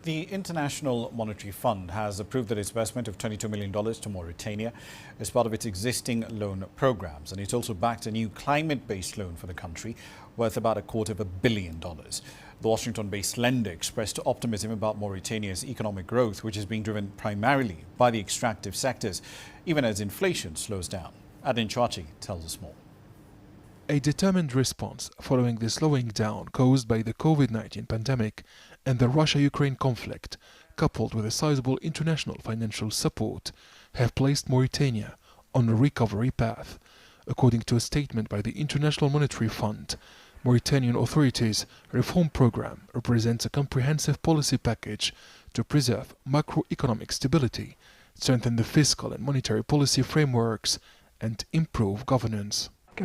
The International Monetary Fund has approved the disbursement of $22 million to Mauritania as part of its existing loan programs, and it's also backed a new climate-based loan for the country worth about $250 million. The Washington-based lender expressed optimism about Mauritania's economic growth, which is being driven primarily by the extractive sectors, even as inflation slows down. Adin Chachi tells us more. A determined response following the slowing down caused by the COVID-19 pandemic and the Russia-Ukraine conflict, coupled with a sizable international financial support, have placed Mauritania on a recovery path. According to a statement by the International Monetary Fund, Mauritanian authorities' reform program represents a comprehensive policy package to preserve macroeconomic stability, strengthen the fiscal and monetary policy frameworks, and improve governance. The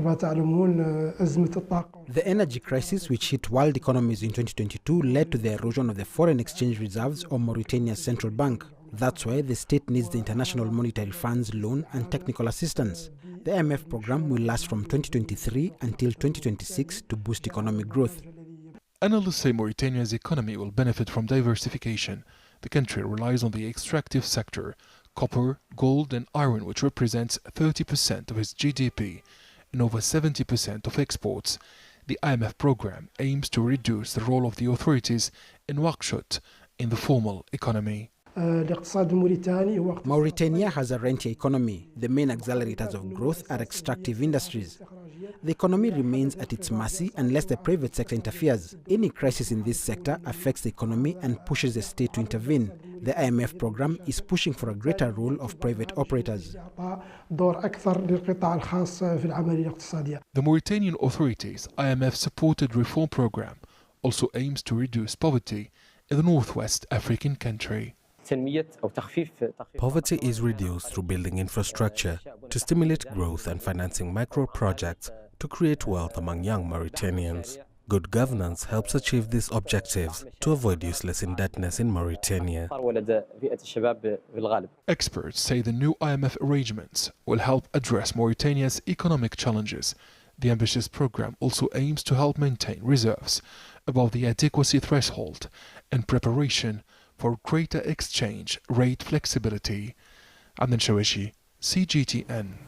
energy crisis, which hit world economies in 2022, led to the erosion of the foreign exchange reserves of Mauritania's central bank. That's why the state needs the International Monetary Fund's loan and technical assistance. The IMF program will last from 2023 until 2026 to boost economic growth. Analysts say Mauritania's economy will benefit from diversification. The country relies on the extractive sector, copper, gold and iron, which represents 30% of its GDP. And over 70% of exports. The IMF program aims to reduce the role of the authorities in Nouakchott in the formal economy. Mauritania has a rentier economy. The main accelerators of growth are extractive industries. The economy remains at its mercy unless the private sector interferes. Any crisis in this sector affects the economy and pushes the state to intervene. The IMF program is pushing for a greater role of private operators. The Mauritanian authorities' IMF-supported reform program also aims to reduce poverty in the northwest African country. Poverty is reduced through building infrastructure to stimulate growth and financing micro-projects to create wealth among young Mauritanians. Good governance helps achieve these objectives to avoid useless indebtedness in Mauritania. Experts say the new IMF arrangements will help address Mauritania's economic challenges. The ambitious program also aims to help maintain reserves above the adequacy threshold and preparation for greater exchange rate flexibility. Adin Chachi, CGTN.